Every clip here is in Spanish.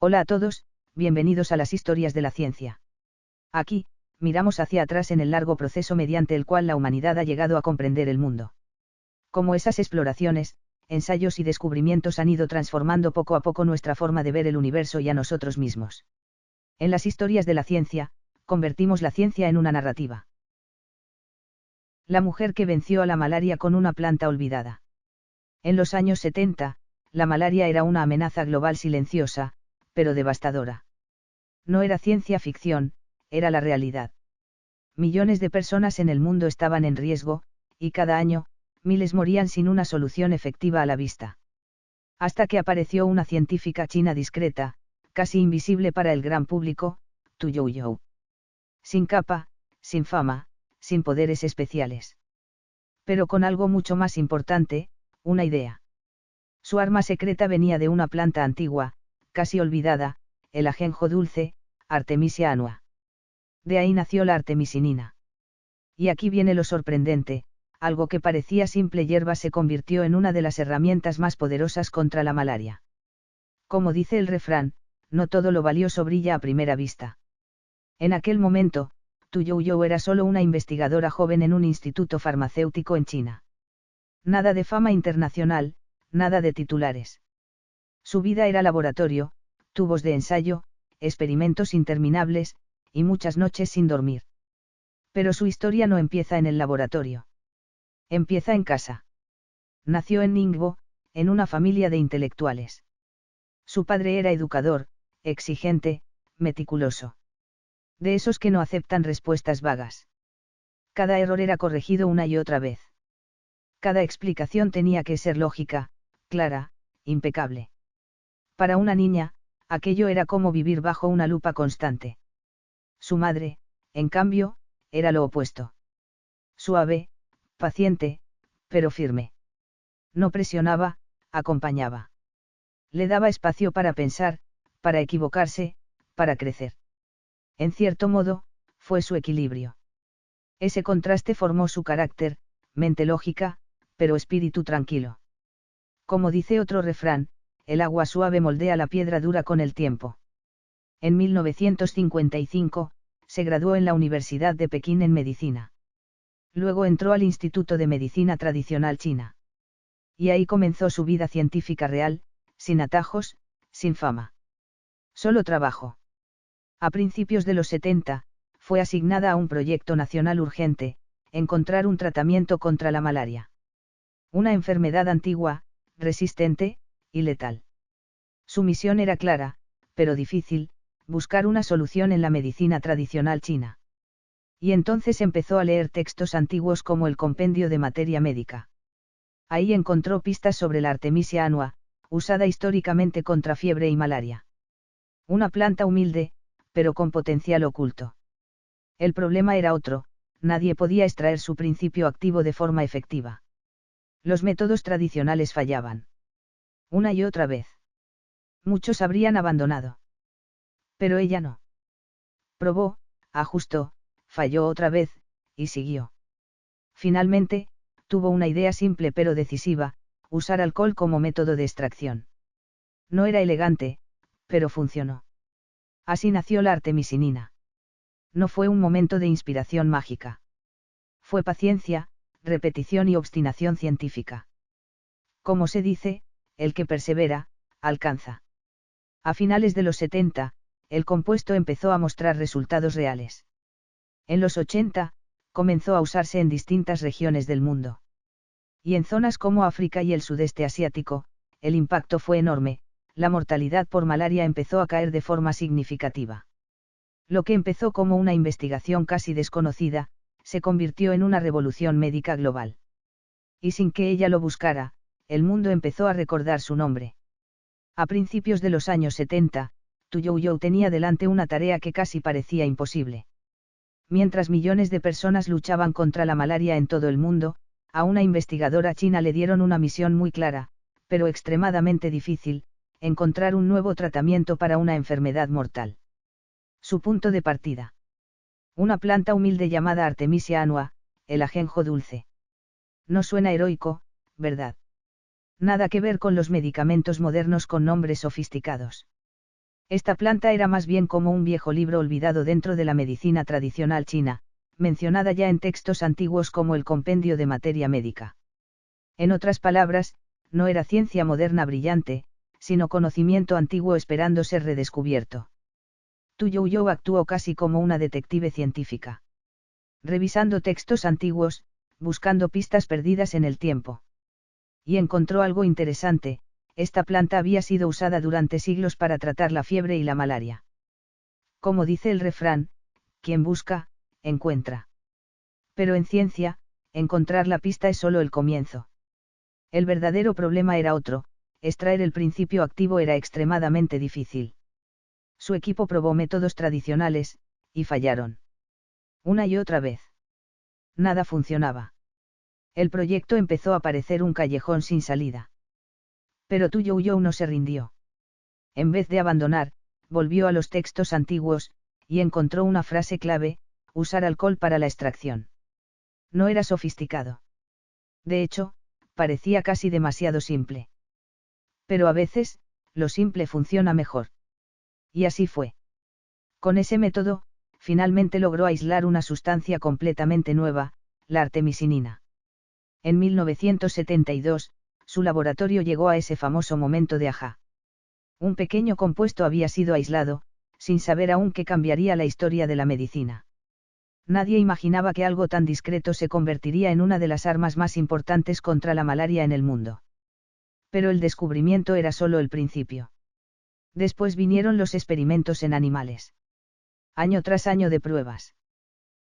Hola a todos, bienvenidos a las historias de la ciencia. Aquí, miramos hacia atrás en el largo proceso mediante el cual la humanidad ha llegado a comprender el mundo. Cómo esas exploraciones, ensayos y descubrimientos han ido transformando poco a poco nuestra forma de ver el universo y a nosotros mismos. En las historias de la ciencia, convertimos la ciencia en una narrativa. La mujer que venció a la malaria con una planta olvidada. En los años 70, la malaria era una amenaza global silenciosa, pero devastadora. No era ciencia ficción, era la realidad. Millones de personas en el mundo estaban en riesgo, y cada año, miles morían sin una solución efectiva a la vista. Hasta que apareció una científica china discreta, casi invisible para el gran público, Tu Youyou. Sin capa, sin fama, sin poderes especiales. Pero con algo mucho más importante, una idea. Su arma secreta venía de una planta antigua, casi olvidada, el ajenjo dulce, Artemisia annua. De ahí nació la artemisinina. Y aquí viene lo sorprendente, algo que parecía simple hierba se convirtió en una de las herramientas más poderosas contra la malaria. Como dice el refrán, no todo lo valioso brilla a primera vista. En aquel momento, Tu Youyou era solo una investigadora joven en un instituto farmacéutico en China. Nada de fama internacional, nada de titulares. Su vida era laboratorio, tubos de ensayo, experimentos interminables, y muchas noches sin dormir. Pero su historia no empieza en el laboratorio. Empieza en casa. Nació en Ningbo, en una familia de intelectuales. Su padre era educador, exigente, meticuloso. De esos que no aceptan respuestas vagas. Cada error era corregido una y otra vez. Cada explicación tenía que ser lógica, clara, impecable. Para una niña, aquello era como vivir bajo una lupa constante. Su madre, en cambio, era lo opuesto. Suave, paciente, pero firme. No presionaba, acompañaba. Le daba espacio para pensar, para equivocarse, para crecer. En cierto modo, fue su equilibrio. Ese contraste formó su carácter, mente lógica, pero espíritu tranquilo. Como dice otro refrán, el agua suave moldea la piedra dura con el tiempo. En 1955, se graduó en la Universidad de Pekín en medicina. Luego entró al Instituto de Medicina Tradicional China. Y ahí comenzó su vida científica real, sin atajos, sin fama. Solo trabajo. A principios de los 70, fue asignada a un proyecto nacional urgente, encontrar un tratamiento contra la malaria. Una enfermedad antigua, resistente, y letal. Su misión era clara, pero difícil, buscar una solución en la medicina tradicional china. Y entonces empezó a leer textos antiguos como el Compendio de Materia Médica. Ahí encontró pistas sobre la Artemisia annua, usada históricamente contra fiebre y malaria. Una planta humilde, pero con potencial oculto. El problema era otro, nadie podía extraer su principio activo de forma efectiva. Los métodos tradicionales fallaban. Una y otra vez. Muchos habrían abandonado. Pero ella no. Probó, ajustó, falló otra vez, y siguió. Finalmente, tuvo una idea simple pero decisiva, usar alcohol como método de extracción. No era elegante, pero funcionó. Así nació la artemisinina. No fue un momento de inspiración mágica. Fue paciencia, repetición y obstinación científica. Como se dice, el que persevera, alcanza. A finales de los 70, el compuesto empezó a mostrar resultados reales. En los 80, comenzó a usarse en distintas regiones del mundo. Y en zonas como África y el sudeste asiático, el impacto fue enorme, la mortalidad por malaria empezó a caer de forma significativa. Lo que empezó como una investigación casi desconocida, se convirtió en una revolución médica global. Y sin que ella lo buscara, el mundo empezó a recordar su nombre. A principios de los años 70, Tu Youyou tenía delante una tarea que casi parecía imposible. Mientras millones de personas luchaban contra la malaria en todo el mundo, a una investigadora china le dieron una misión muy clara, pero extremadamente difícil, encontrar un nuevo tratamiento para una enfermedad mortal. Su punto de partida. Una planta humilde llamada Artemisia annua, el ajenjo dulce. No suena heroico, ¿verdad? Nada que ver con los medicamentos modernos con nombres sofisticados. Esta planta era más bien como un viejo libro olvidado dentro de la medicina tradicional china, mencionada ya en textos antiguos como el Compendio de Materia Médica. En otras palabras, no era ciencia moderna brillante, sino conocimiento antiguo esperando ser redescubierto. Tu Youyou actuó casi como una detective científica. Revisando textos antiguos, buscando pistas perdidas en el tiempo. Y encontró algo interesante: esta planta había sido usada durante siglos para tratar la fiebre y la malaria. Como dice el refrán, quien busca, encuentra. Pero en ciencia, encontrar la pista es solo el comienzo. El verdadero problema era otro: extraer el principio activo era extremadamente difícil. Su equipo probó métodos tradicionales, y fallaron. Una y otra vez. Nada funcionaba. El proyecto empezó a parecer un callejón sin salida. Pero Tu Youyou no se rindió. En vez de abandonar, volvió a los textos antiguos, y encontró una frase clave: usar alcohol para la extracción. No era sofisticado. De hecho, parecía casi demasiado simple. Pero a veces, lo simple funciona mejor. Y así fue. Con ese método, finalmente logró aislar una sustancia completamente nueva, la artemisinina. En 1972, su laboratorio llegó a ese famoso momento de ajá. Un pequeño compuesto había sido aislado, sin saber aún que cambiaría la historia de la medicina. Nadie imaginaba que algo tan discreto se convertiría en una de las armas más importantes contra la malaria en el mundo. Pero el descubrimiento era solo el principio. Después vinieron los experimentos en animales. Año tras año de pruebas.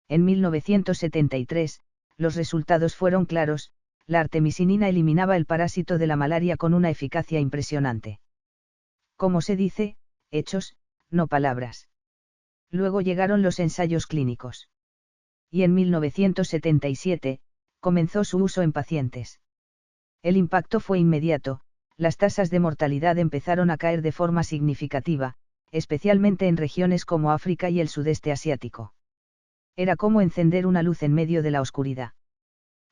En 1973, los resultados fueron claros: la artemisinina eliminaba el parásito de la malaria con una eficacia impresionante. Como se dice, hechos, no palabras. Luego llegaron los ensayos clínicos. Y en 1977, comenzó su uso en pacientes. El impacto fue inmediato: las tasas de mortalidad empezaron a caer de forma significativa, especialmente en regiones como África y el sudeste asiático. Era como encender una luz en medio de la oscuridad.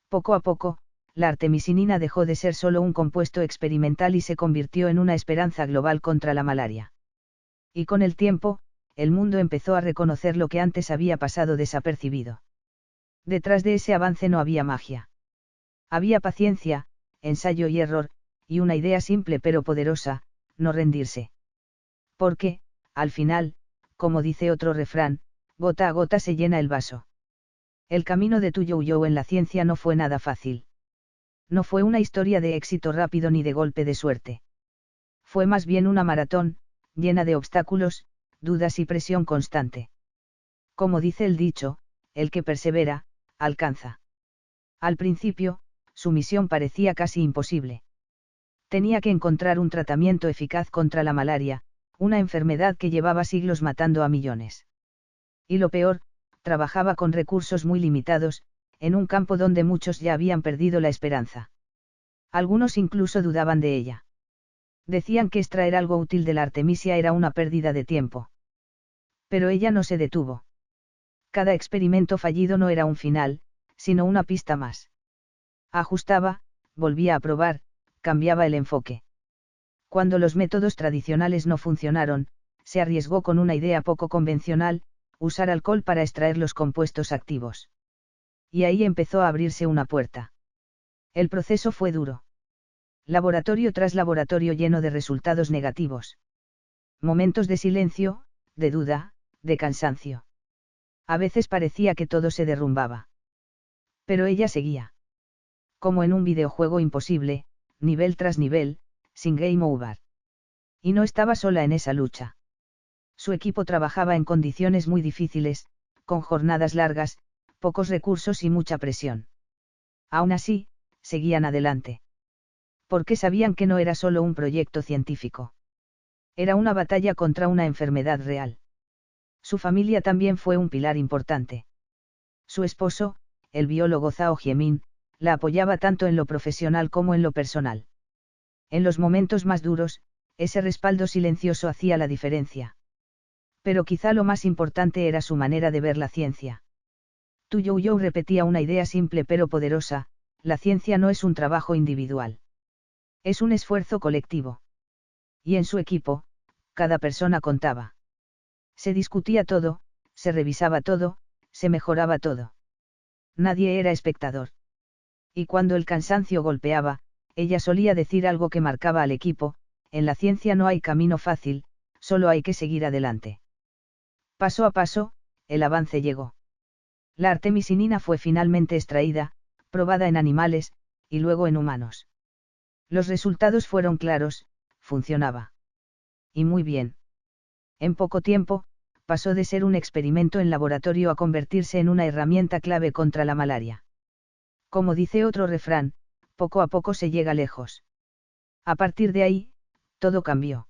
Poco a poco, la artemisinina dejó de ser solo un compuesto experimental y se convirtió en una esperanza global contra la malaria. Y con el tiempo, el mundo empezó a reconocer lo que antes había pasado desapercibido. Detrás de ese avance no había magia. Había paciencia, ensayo y error, y una idea simple pero poderosa: no rendirse. Porque, al final, como dice otro refrán, gota a gota se llena el vaso. El camino de Tu Youyou en la ciencia no fue nada fácil. No fue una historia de éxito rápido ni de golpe de suerte. Fue más bien una maratón, llena de obstáculos, dudas y presión constante. Como dice el dicho, el que persevera, alcanza. Al principio, su misión parecía casi imposible. Tenía que encontrar un tratamiento eficaz contra la malaria, una enfermedad que llevaba siglos matando a millones. Y lo peor, trabajaba con recursos muy limitados, en un campo donde muchos ya habían perdido la esperanza. Algunos incluso dudaban de ella. Decían que extraer algo útil de la artemisia era una pérdida de tiempo. Pero ella no se detuvo. Cada experimento fallido no era un final, sino una pista más. Ajustaba, volvía a probar, cambiaba el enfoque. Cuando los métodos tradicionales no funcionaron, se arriesgó con una idea poco convencional: usar alcohol para extraer los compuestos activos. Y ahí empezó a abrirse una puerta. El proceso fue duro. Laboratorio tras laboratorio lleno de resultados negativos. Momentos de silencio, de duda, de cansancio. A veces parecía que todo se derrumbaba. Pero ella seguía. Como en un videojuego imposible, nivel tras nivel, sin game over. Y no estaba sola en esa lucha. Su equipo trabajaba en condiciones muy difíciles, con jornadas largas, pocos recursos y mucha presión. Aún así, seguían adelante. Porque sabían que no era solo un proyecto científico. Era una batalla contra una enfermedad real. Su familia también fue un pilar importante. Su esposo, el biólogo Zhao Jiemin, la apoyaba tanto en lo profesional como en lo personal. En los momentos más duros, ese respaldo silencioso hacía la diferencia. Pero quizá lo más importante era su manera de ver la ciencia. Tu Youyou repetía una idea simple pero poderosa: la ciencia no es un trabajo individual. Es un esfuerzo colectivo. Y en su equipo, cada persona contaba. Se discutía todo, se revisaba todo, se mejoraba todo. Nadie era espectador. Y cuando el cansancio golpeaba, ella solía decir algo que marcaba al equipo: en la ciencia no hay camino fácil, solo hay que seguir adelante. Paso a paso, el avance llegó. La artemisinina fue finalmente extraída, probada en animales, y luego en humanos. Los resultados fueron claros: funcionaba. Y muy bien. En poco tiempo, pasó de ser un experimento en laboratorio a convertirse en una herramienta clave contra la malaria. Como dice otro refrán, poco a poco se llega lejos. A partir de ahí, todo cambió.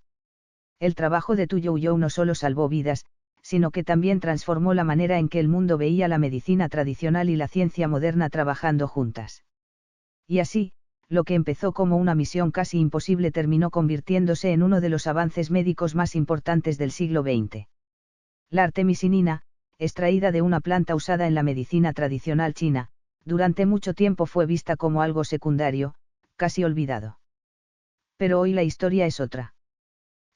El trabajo de Tu Youyou no solo salvó vidas, sino que también transformó la manera en que el mundo veía la medicina tradicional y la ciencia moderna trabajando juntas. Y así, lo que empezó como una misión casi imposible terminó convirtiéndose en uno de los avances médicos más importantes del siglo XX. La artemisinina, extraída de una planta usada en la medicina tradicional china, durante mucho tiempo fue vista como algo secundario, casi olvidado. Pero hoy la historia es otra.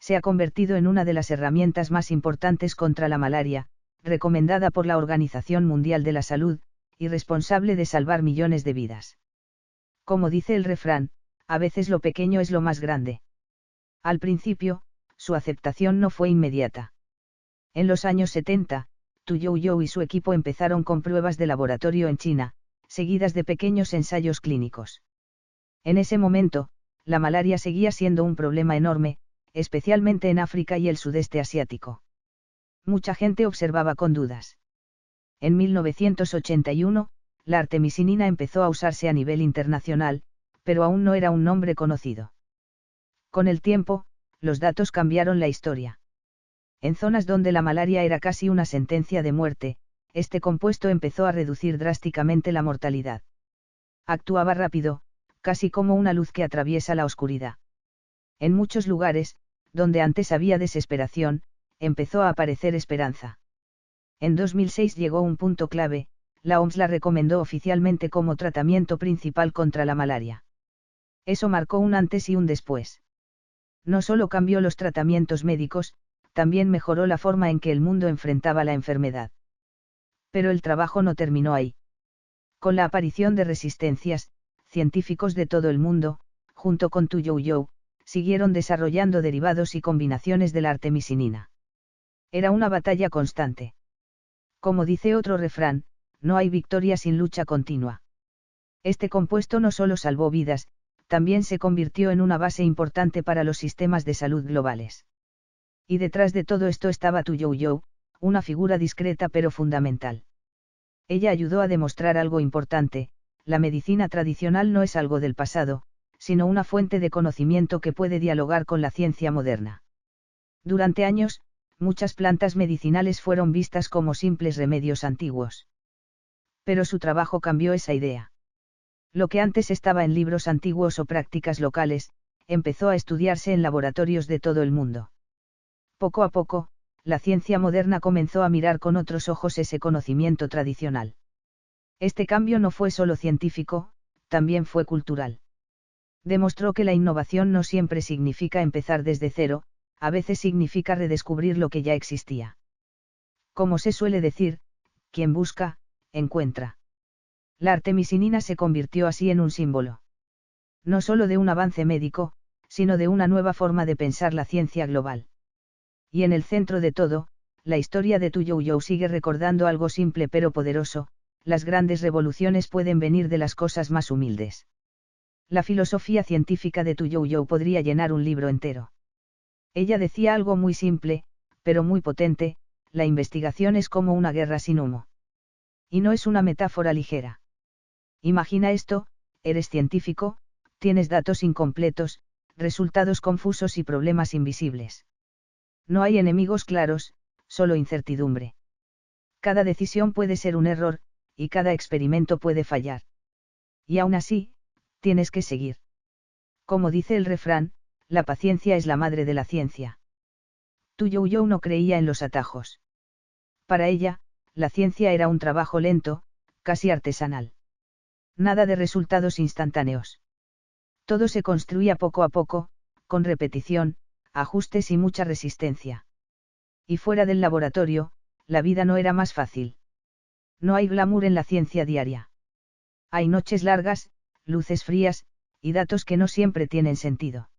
Se ha convertido en una de las herramientas más importantes contra la malaria, recomendada por la Organización Mundial de la Salud, y responsable de salvar millones de vidas. Como dice el refrán, a veces lo pequeño es lo más grande. Al principio, su aceptación no fue inmediata. En los años 70, Tu Youyou y su equipo empezaron con pruebas de laboratorio en China, seguidas de pequeños ensayos clínicos. En ese momento, la malaria seguía siendo un problema enorme, especialmente en África y el sudeste asiático. Mucha gente observaba con dudas. En 1981, la artemisinina empezó a usarse a nivel internacional, pero aún no era un nombre conocido. Con el tiempo, los datos cambiaron la historia. En zonas donde la malaria era casi una sentencia de muerte, este compuesto empezó a reducir drásticamente la mortalidad. Actuaba rápido, casi como una luz que atraviesa la oscuridad. En muchos lugares, donde antes había desesperación, empezó a aparecer esperanza. En 2006 llegó un punto clave: la OMS la recomendó oficialmente como tratamiento principal contra la malaria. Eso marcó un antes y un después. No solo cambió los tratamientos médicos, también mejoró la forma en que el mundo enfrentaba la enfermedad. Pero el trabajo no terminó ahí. Con la aparición de resistencias, científicos de todo el mundo, junto con Tu Youyou, siguieron desarrollando derivados y combinaciones de la artemisinina. Era una batalla constante. Como dice otro refrán, no hay victoria sin lucha continua. Este compuesto no solo salvó vidas, también se convirtió en una base importante para los sistemas de salud globales. Y detrás de todo esto estaba Tu Youyou, una figura discreta pero fundamental. Ella ayudó a demostrar algo importante: la medicina tradicional no es algo del pasado, sino una fuente de conocimiento que puede dialogar con la ciencia moderna. Durante años, muchas plantas medicinales fueron vistas como simples remedios antiguos. Pero su trabajo cambió esa idea. Lo que antes estaba en libros antiguos o prácticas locales, empezó a estudiarse en laboratorios de todo el mundo. Poco a poco, la ciencia moderna comenzó a mirar con otros ojos ese conocimiento tradicional. Este cambio no fue solo científico, también fue cultural. Demostró que la innovación no siempre significa empezar desde cero, a veces significa redescubrir lo que ya existía. Como se suele decir, quien busca, encuentra. La artemisinina se convirtió así en un símbolo. No solo de un avance médico, sino de una nueva forma de pensar la ciencia global. Y en el centro de todo, la historia de Tu Youyou sigue recordando algo simple pero poderoso: las grandes revoluciones pueden venir de las cosas más humildes. La filosofía científica de Tu Youyou podría llenar un libro entero. Ella decía algo muy simple, pero muy potente: la investigación es como una guerra sin humo. Y no es una metáfora ligera. Imagina esto: eres científico, tienes datos incompletos, resultados confusos y problemas invisibles. No hay enemigos claros, solo incertidumbre. Cada decisión puede ser un error, y cada experimento puede fallar. Y aún así, tienes que seguir. Como dice el refrán, la paciencia es la madre de la ciencia. Tu Youyou no creía en los atajos. Para ella, la ciencia era un trabajo lento, casi artesanal. Nada de resultados instantáneos. Todo se construía poco a poco, con repetición, ajustes y mucha resistencia. Y fuera del laboratorio, la vida no era más fácil. No hay glamour en la ciencia diaria. Hay noches largas, luces frías, y datos que no siempre tienen sentido.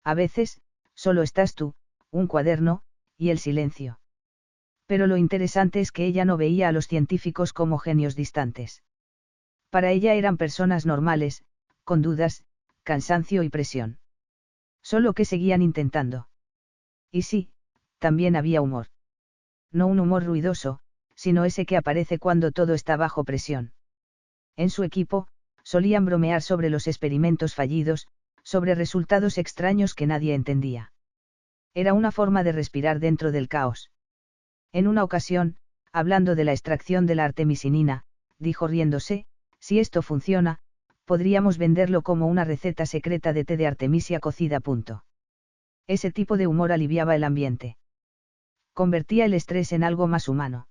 A veces, solo estás tú, un cuaderno, y el silencio. Pero lo interesante es que ella no veía a los científicos como genios distantes. Para ella eran personas normales, con dudas, cansancio y presión. Solo que seguían intentando. Y sí, también había humor. No un humor ruidoso, sino ese que aparece cuando todo está bajo presión. En su equipo, solían bromear sobre los experimentos fallidos, sobre resultados extraños que nadie entendía. Era una forma de respirar dentro del caos. En una ocasión, hablando de la extracción de la artemisinina, dijo riéndose: si esto funciona, podríamos venderlo como una receta secreta de té de artemisia cocida. Ese tipo de humor aliviaba el ambiente. Convertía el estrés en algo más humano.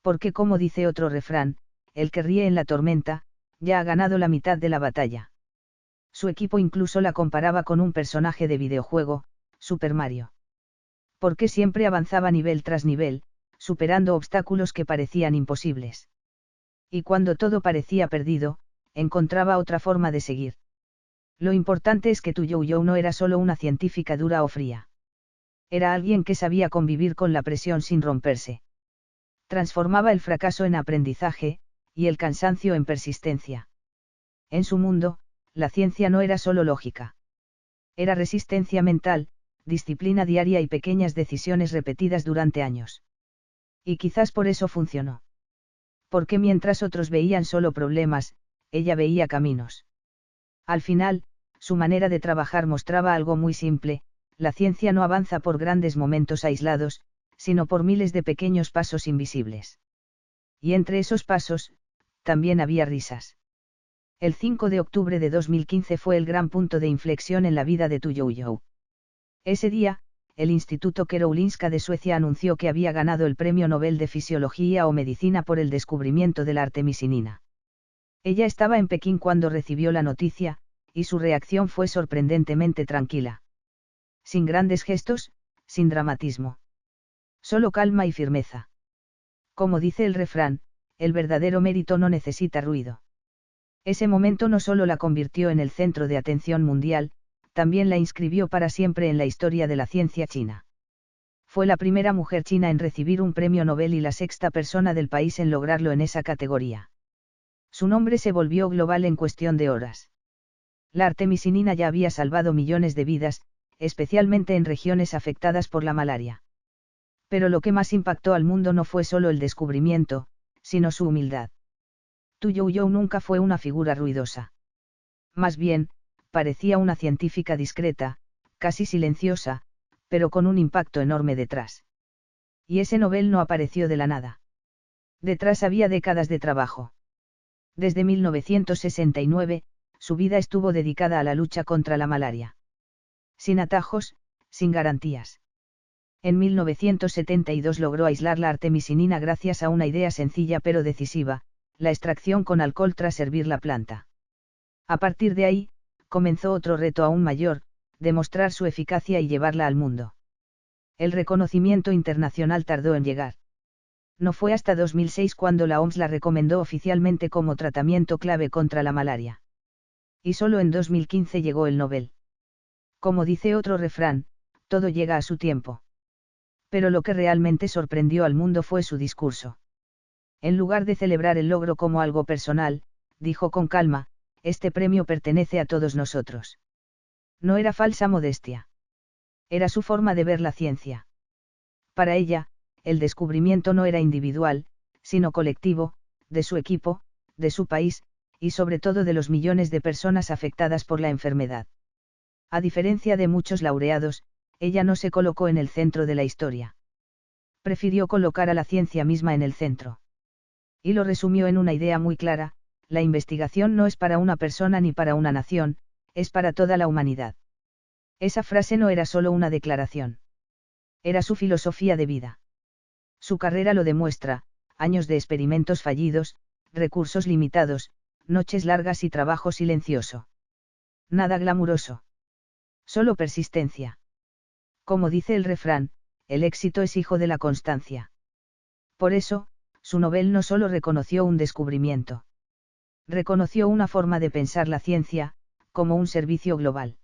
Porque, como dice otro refrán, el que ríe en la tormenta, ya ha ganado la mitad de la batalla. Su equipo incluso la comparaba con un personaje de videojuego, Super Mario. Porque siempre avanzaba nivel tras nivel, superando obstáculos que parecían imposibles. Y cuando todo parecía perdido, encontraba otra forma de seguir. Lo importante es que tu Yo-Yo no era solo una científica dura o fría. Era alguien que sabía convivir con la presión sin romperse. Transformaba el fracaso en aprendizaje, y el cansancio en persistencia. En su mundo, la ciencia no era solo lógica. Era resistencia mental, disciplina diaria y pequeñas decisiones repetidas durante años. Y quizás por eso funcionó. Porque mientras otros veían solo problemas, ella veía caminos. Al final, su manera de trabajar mostraba algo muy simple: la ciencia no avanza por grandes momentos aislados, sino por miles de pequeños pasos invisibles. Y entre esos pasos, también había risas. El 5 de octubre de 2015 fue el gran punto de inflexión en la vida de tu Yo-Yo. Ese día, el Instituto Karolinska de Suecia anunció que había ganado el Premio Nobel de Fisiología o Medicina por el descubrimiento de la artemisinina. Ella estaba en Pekín cuando recibió la noticia, y su reacción fue sorprendentemente tranquila. Sin grandes gestos, sin dramatismo. Solo calma y firmeza. Como dice el refrán, el verdadero mérito no necesita ruido. Ese momento no solo la convirtió en el centro de atención mundial, también la inscribió para siempre en la historia de la ciencia china. Fue la primera mujer china en recibir un premio Nobel y la sexta persona del país en lograrlo en esa categoría. Su nombre se volvió global en cuestión de horas. La artemisinina ya había salvado millones de vidas, especialmente en regiones afectadas por la malaria. Pero lo que más impactó al mundo no fue solo el descubrimiento, sino su humildad. Tu Yo-Yo nunca fue una figura ruidosa. Más bien, parecía una científica discreta, casi silenciosa, pero con un impacto enorme detrás. Y ese Nobel no apareció de la nada. Detrás había décadas de trabajo. Desde 1969, su vida estuvo dedicada a la lucha contra la malaria. Sin atajos, sin garantías. En 1972 logró aislar la artemisinina gracias a una idea sencilla pero decisiva: la extracción con alcohol tras hervir la planta. A partir de ahí, comenzó otro reto aún mayor: demostrar su eficacia y llevarla al mundo. El reconocimiento internacional tardó en llegar. No fue hasta 2006 cuando la OMS la recomendó oficialmente como tratamiento clave contra la malaria. Y solo en 2015 llegó el Nobel. Como dice otro refrán, todo llega a su tiempo. Pero lo que realmente sorprendió al mundo fue su discurso. En lugar de celebrar el logro como algo personal, dijo con calma: este premio pertenece a todos nosotros. No era falsa modestia. Era su forma de ver la ciencia. Para ella, el descubrimiento no era individual, sino colectivo, de su equipo, de su país, y sobre todo de los millones de personas afectadas por la enfermedad. A diferencia de muchos laureados, ella no se colocó en el centro de la historia. Prefirió colocar a la ciencia misma en el centro. Y lo resumió en una idea muy clara: la investigación no es para una persona ni para una nación, es para toda la humanidad. Esa frase no era solo una declaración. Era su filosofía de vida. Su carrera lo demuestra: años de experimentos fallidos, recursos limitados, noches largas y trabajo silencioso. Nada glamuroso. Solo persistencia. Como dice el refrán, el éxito es hijo de la constancia. Por eso, su Nobel no solo reconoció un descubrimiento. Reconoció una forma de pensar la ciencia, como un servicio global.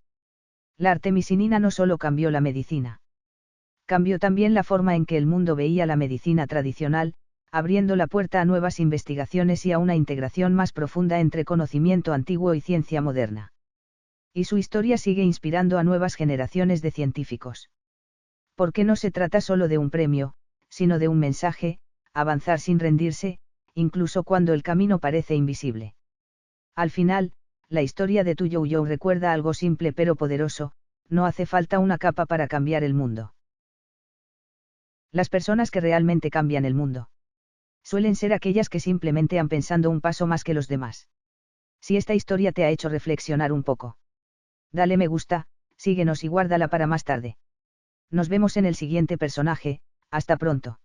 La artemisinina no solo cambió la medicina. Cambió también la forma en que el mundo veía la medicina tradicional, abriendo la puerta a nuevas investigaciones y a una integración más profunda entre conocimiento antiguo y ciencia moderna. Y su historia sigue inspirando a nuevas generaciones de científicos. Porque no se trata solo de un premio, sino de un mensaje: avanzar sin rendirse, incluso cuando el camino parece invisible. Al final, la historia de Tu Yo-Yo recuerda algo simple pero poderoso: no hace falta una capa para cambiar el mundo. Las personas que realmente cambian el mundo suelen ser aquellas que simplemente han pensado un paso más que los demás. Si esta historia te ha hecho reflexionar un poco, dale me gusta, síguenos y guárdala para más tarde. Nos vemos en el siguiente personaje. Hasta pronto.